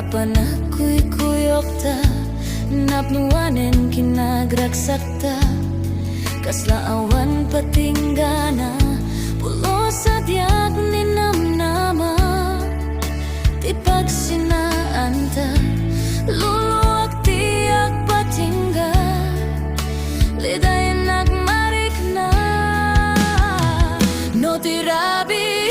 panagkuy-kuyok ta, napnuwanen kinagragsak ta, kasla awan patinggana, pulo sa diyak ni namnama, ti pagsinaan ta, luluwag tiyak patingga, lidayan nagmarik na, no tirabi.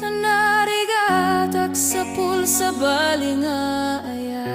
Tanarigatak sa pulsa balinga ayat.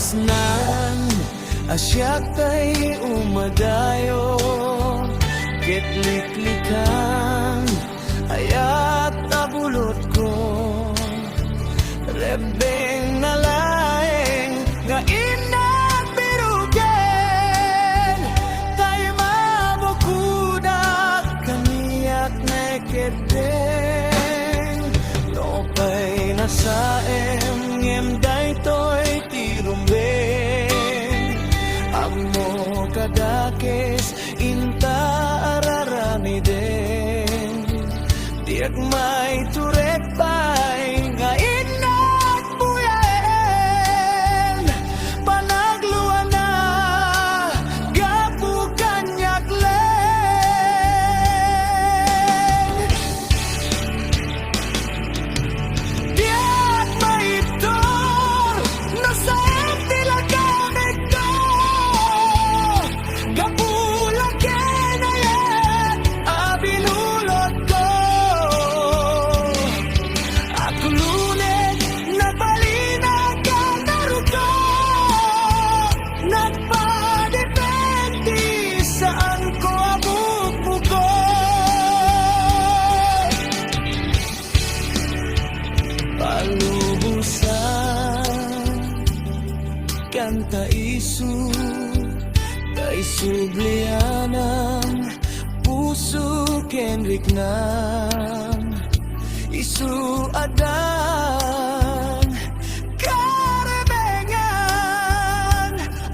Nan asyak tay umadayo kitliklikan ayat abulot ko rebeng nalaeng nga inat birugen tay mabukudak kaniyak na kedeng lopay nasaem ngem daytoy amo kadakes inta ararami den diak may turek pay nga inat buyen panagluan na gapu kanyak len ang kaisu kay sublianan puso kenrik nan isu adan karebengan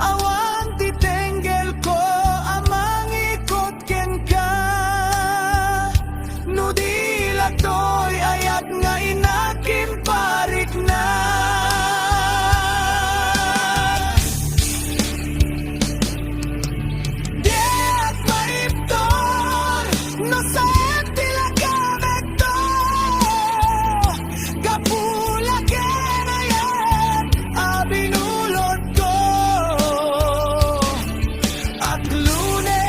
awan titenggel ko amang ikot ken ka nudila toy ayat nga inakim parik na Diat maipton no sa tilaga vekto kapula kenayat abinulot ko at lune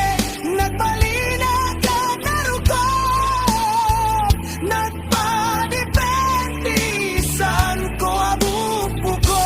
nagbalina ka narukot nagpadipentisan ko abupo ko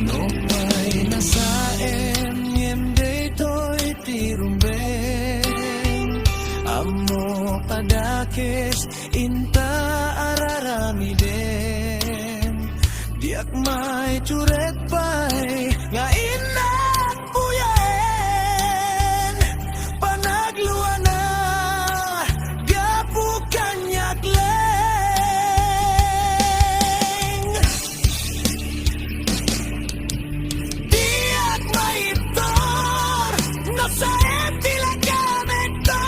No pa'y nasaem yem daytoy tirumben Amo kadakes inta araramiden Diak may curet pa'y nga inak puyaen Panagluan na gapu kanyak leng Diak maitor no sa tilaga vekto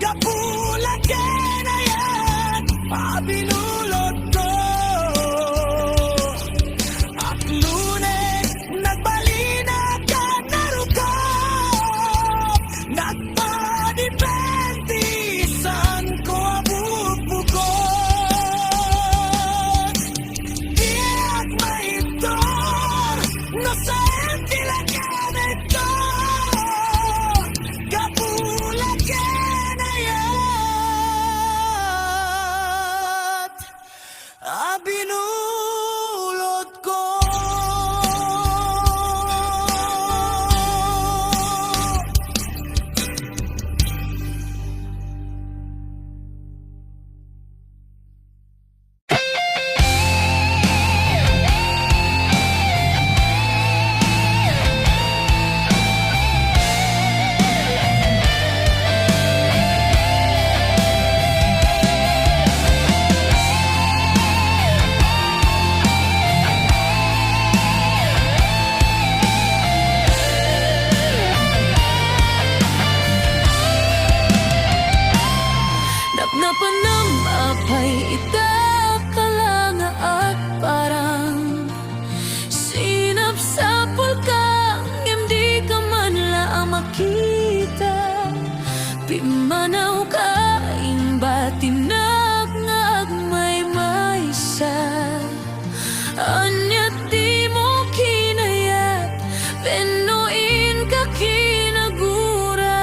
kapula kenayat abinulot ko at lunes nagbalina ka narukot nagpadipentisan ko abupukot Diak maitor no sa tilaga vekto kapula kenayat abinulot ko Napnapanam apay itakalanga at parang sinapsapol ka hindi ka man laang makita Pimanaw ka imbatinag nga agmay maysa Anyat di mo kinayat penuin ka kinagura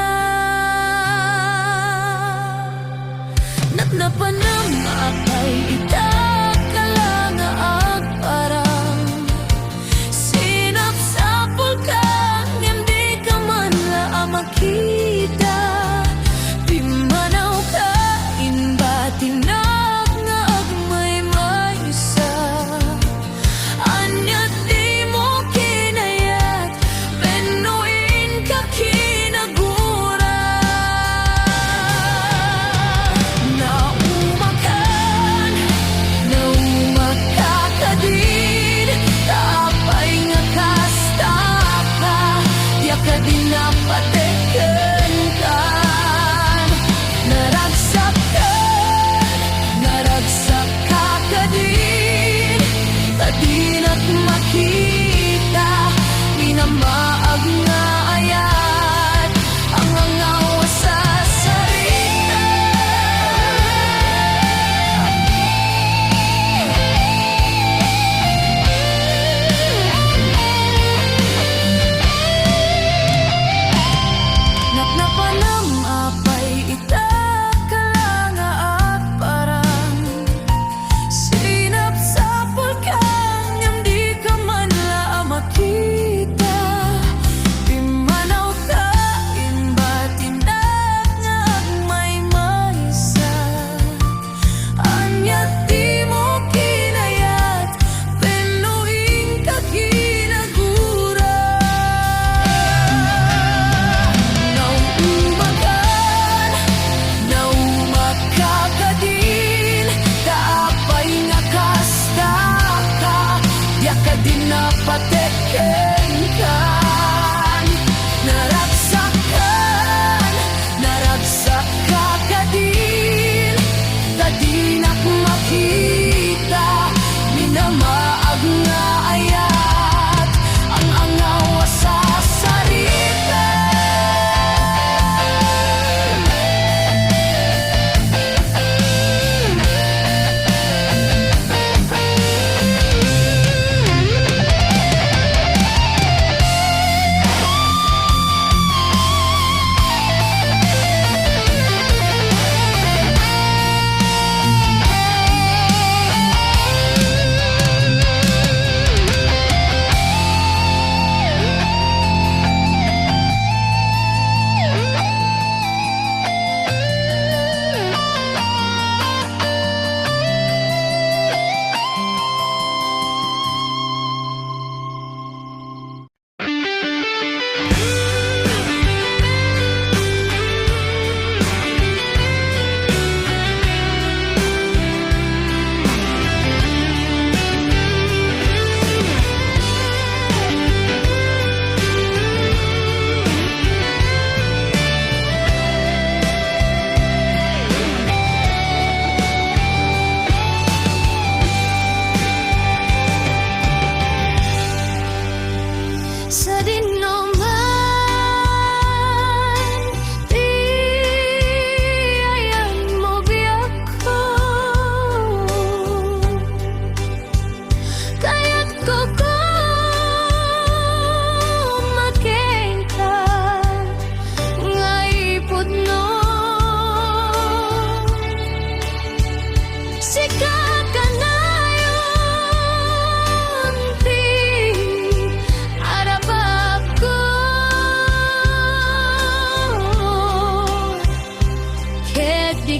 Napnapanam apay itakalanga at parang sinapsapol ka hindi ka man laang makita Pimanaw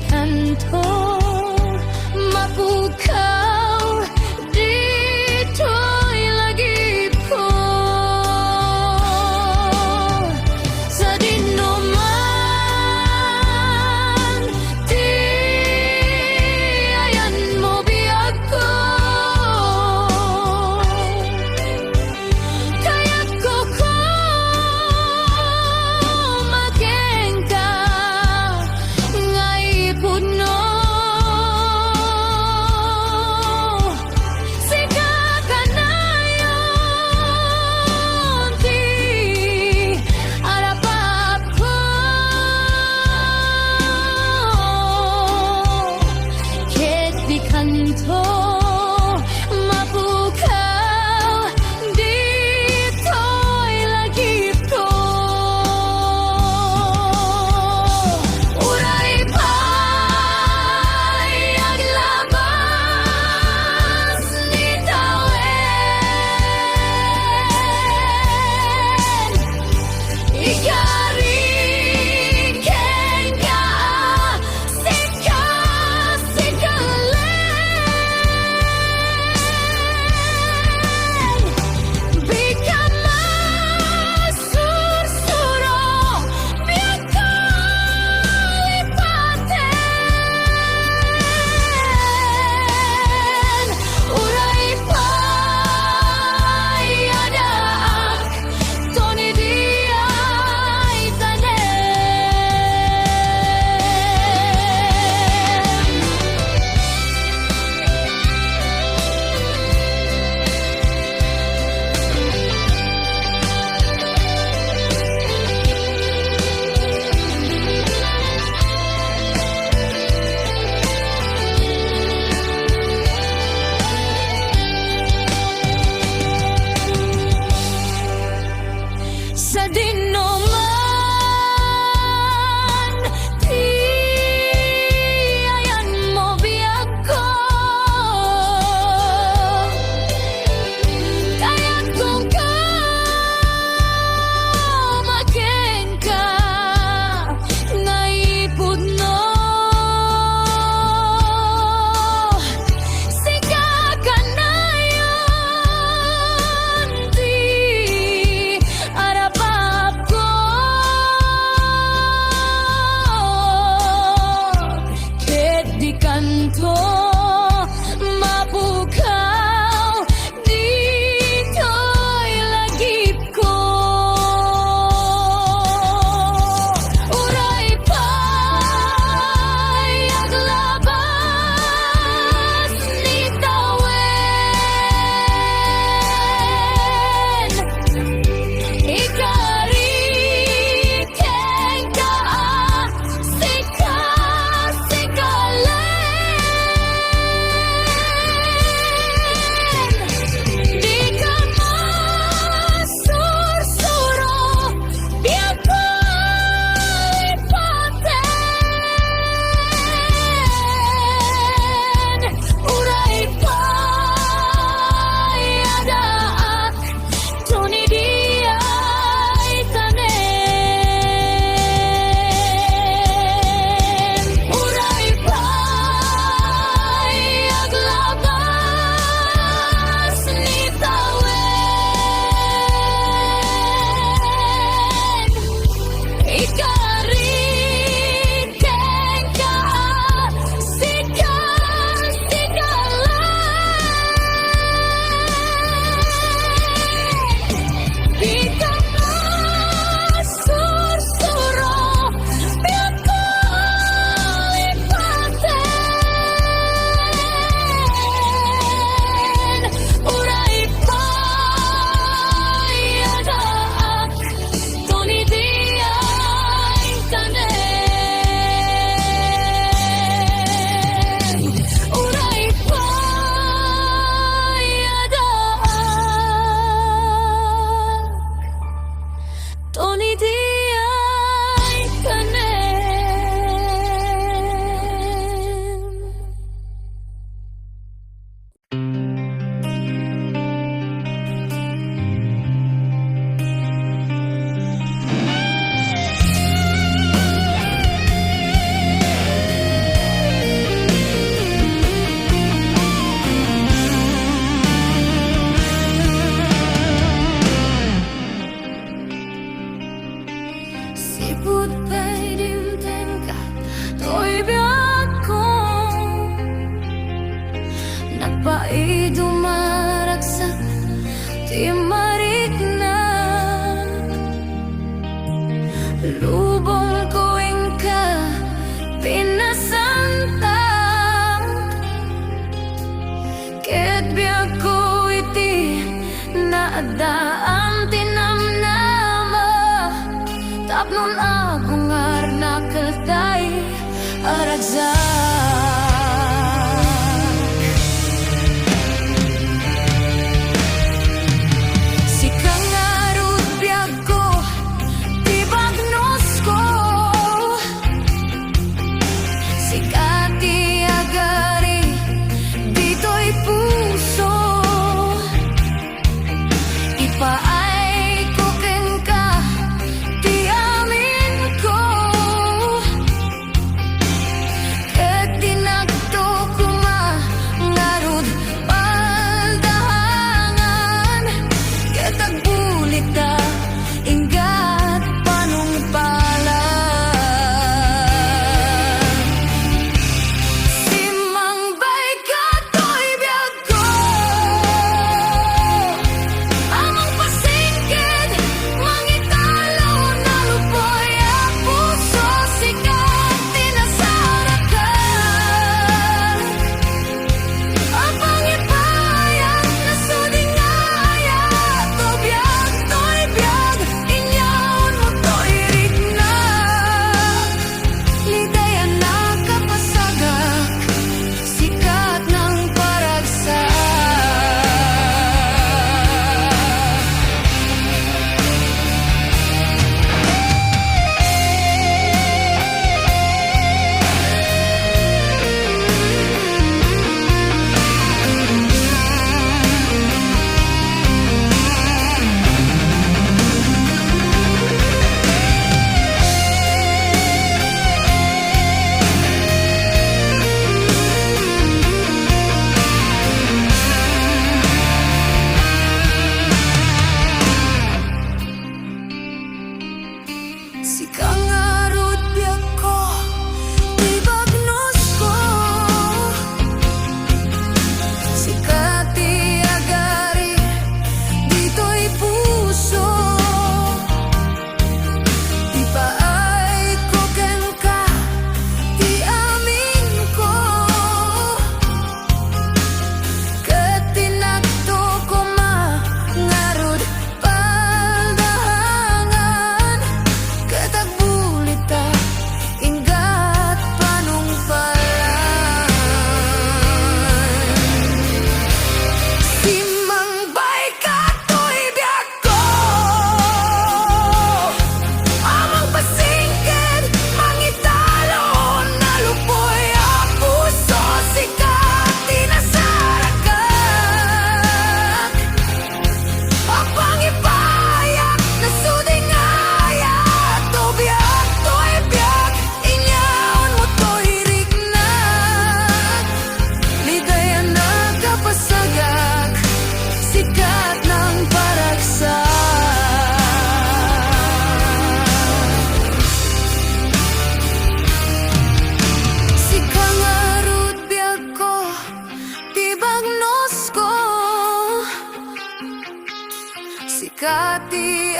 kanto mapukaw dito'y lagi po sa dinuman di ayan mo biyag ko kaya ko makengka ngay puno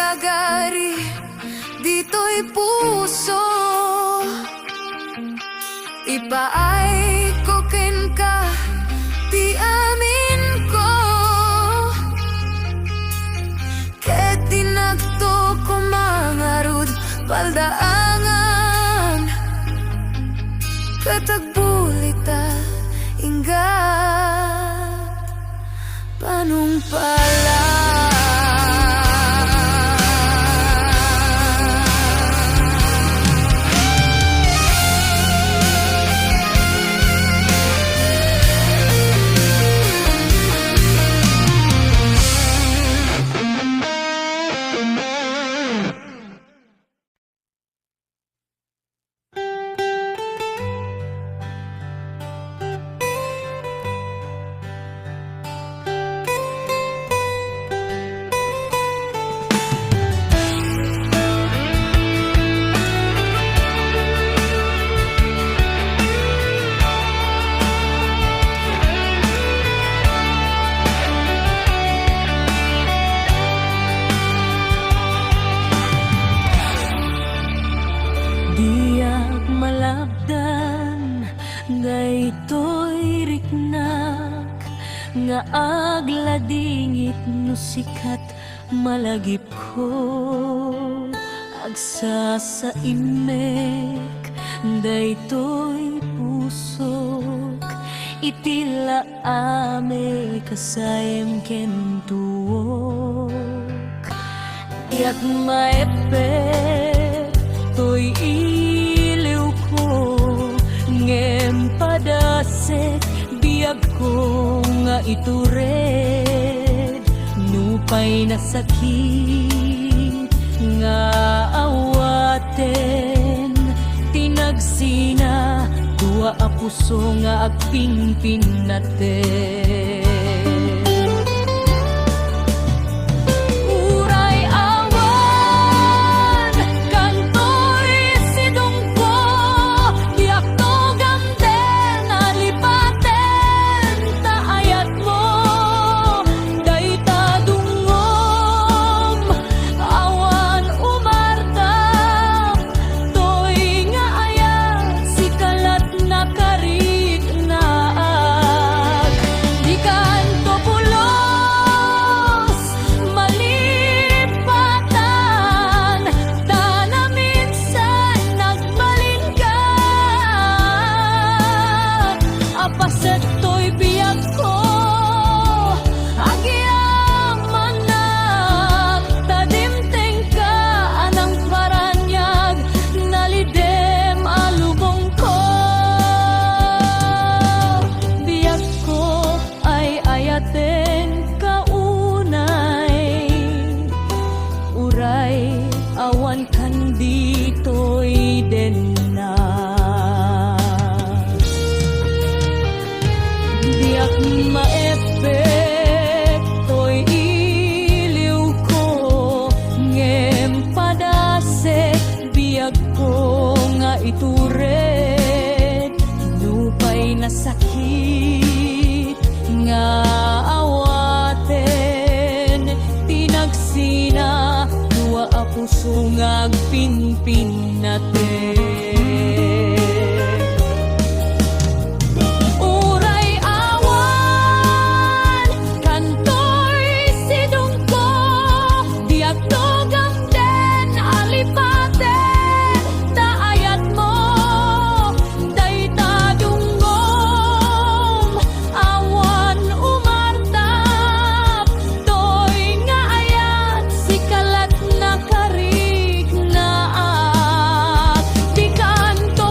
agari dito'y puso. Ipaay ko ken ka, ti amin ko. Ket tinagto ko mangarud paldaangan, katagbulita inggat panumpala. Diyak malabdan daytoy riknak nga agladingit no sikat malagip ko agsa sa imek daytoy pusok itila ame kasayem ken tuok yak maepek to'y iliw ko ngem padasek biyag ko nga itured nupay na sakit nga awaten tinagsina dua a puso nga agpingpin naten. Awan kan dito'y denna diyak maepek to'y iliw ko ngem padasek biyag ko nga itured nupay na sakit nga awaten tinagsina a puso nga agpinpin natin. Uray awan kantoy sidong ko diag togam den alipaten taayat mo dayta dungom awan umartap toy nga ayat sikalat na karig na at di kanto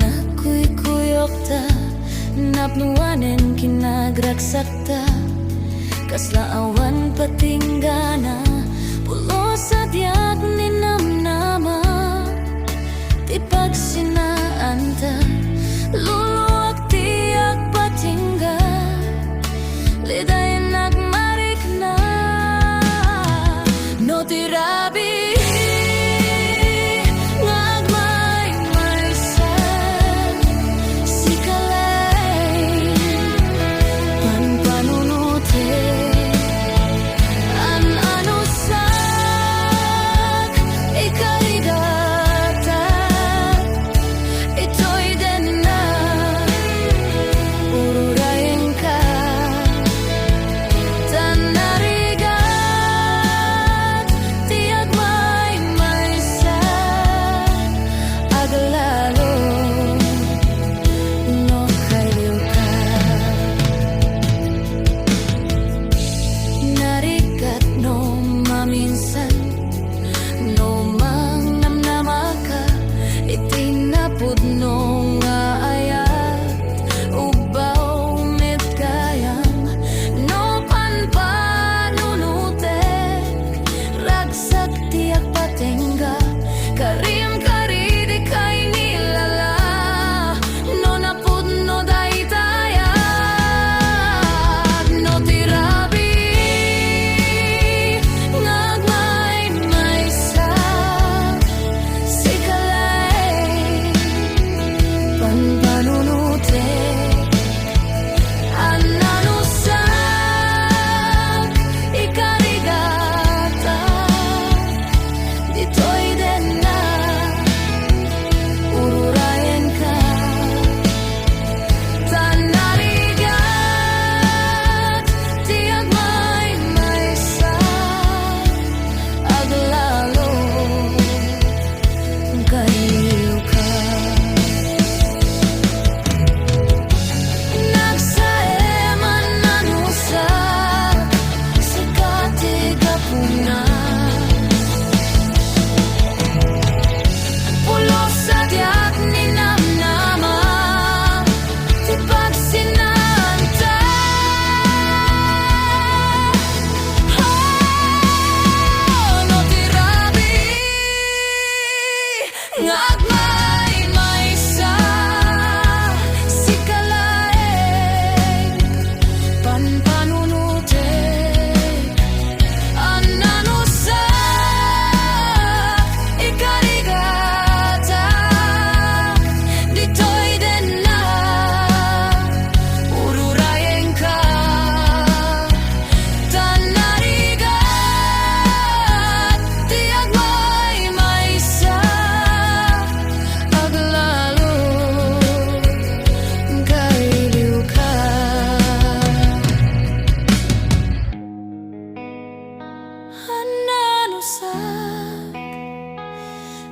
ako'y kuyok ta, napnuanen kinagragsak ta, kaslaawan patinggana, pulos sa diag ni namnama, ti pagsinaan ta, luluwag tiyak patingga, liday nagmarik na, no tirabi.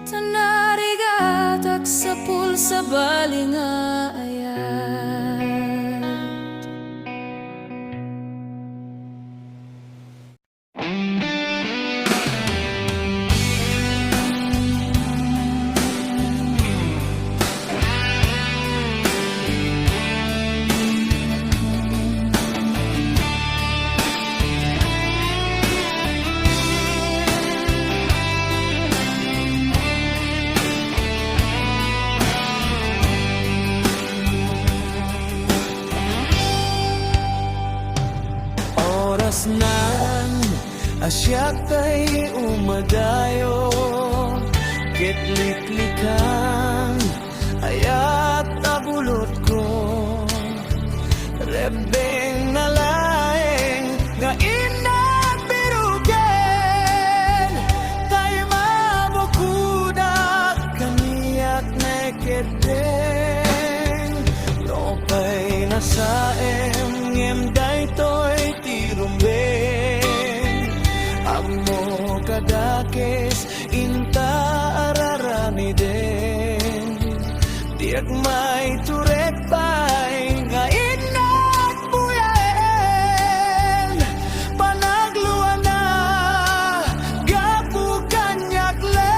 Tanarigatak sa pulsa balinga ayat. Oras nan asyak ay umadayo, kitliklikan ayat abulot ko, rebeng nalaeng nga inapirugen, tayo mabukudak kaniyak na keteng, no pa'y nasaem ngem daytoy tirumbeng, amo kadakes inta ararami den, diag may turek pa'y nga inat buyaen, panagluan na gapu kanyak leng.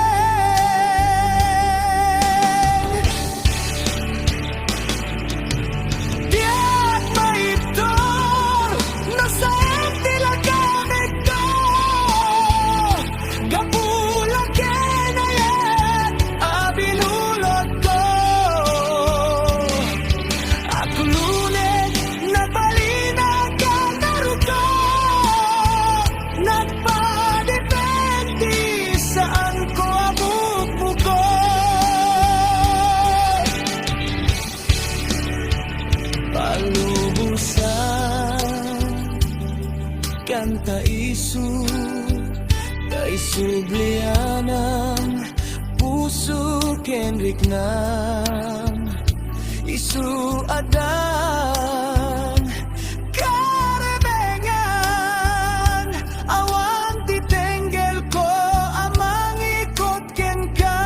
adan kaisu kay sublianang puso kenrik nam isu adan karebengan awan titenggel ko amang ikot ken ka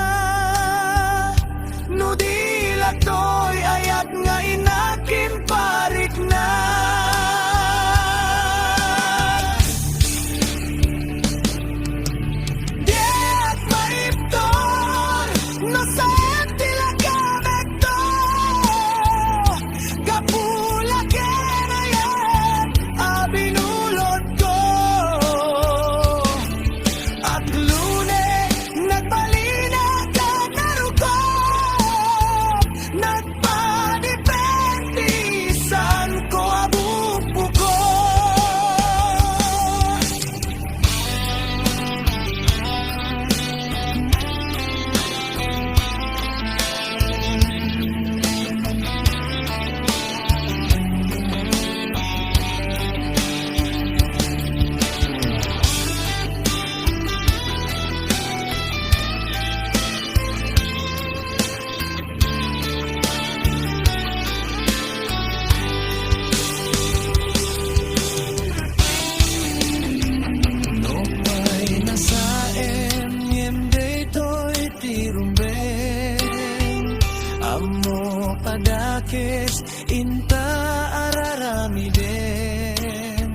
nudila toy ayat nga inakin parik na diat maiptor no sa tilagamit to kapula kenayat abinulot ko at lune nagbalina ka narukop nagpadipentisan ko abupo ko no may nasaem yemde toy tirumben amo kadakes inta araramiden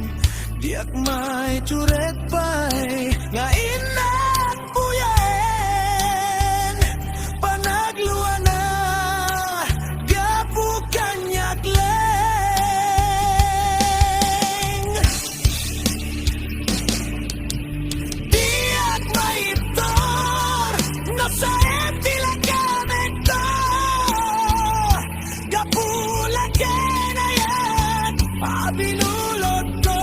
diak may curet pay nga inak puyaen panagluana gapukan yakleng diak maiptor no sa etilagamit to gapula kenayat abinulot ko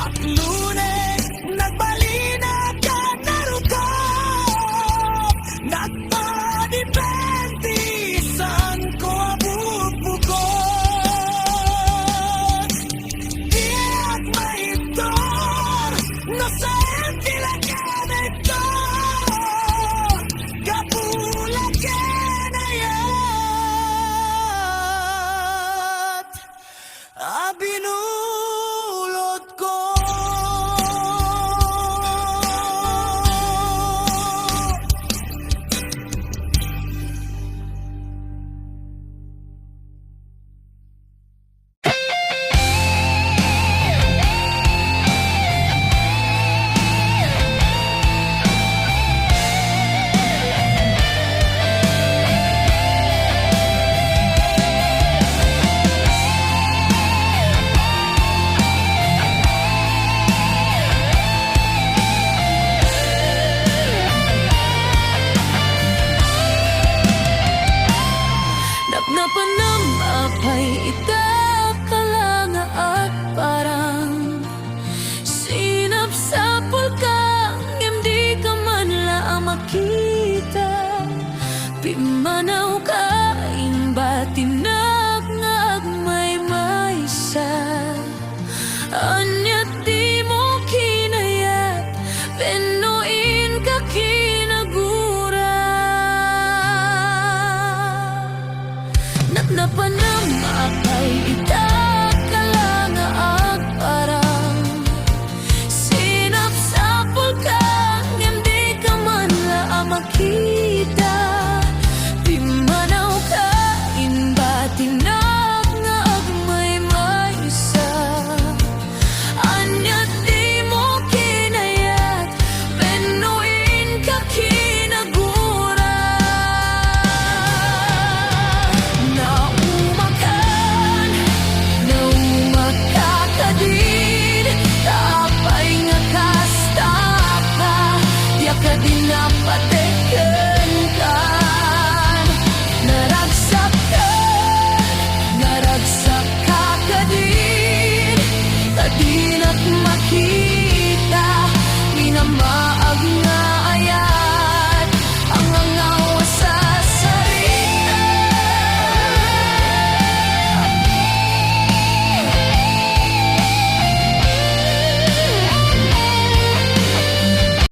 at lunes nagbalina ka narukop nagpadipentisan ko abupukot diak maiptor no sa etilagamit to gapula kenayat abinulot ko Napnapanam apay itakalanga at parang sinapsapol ka hindi ka man laang makita pimanaw ka imbatinak nga agmay maysa anyat di mo kinayat penuin ka kinagura Napan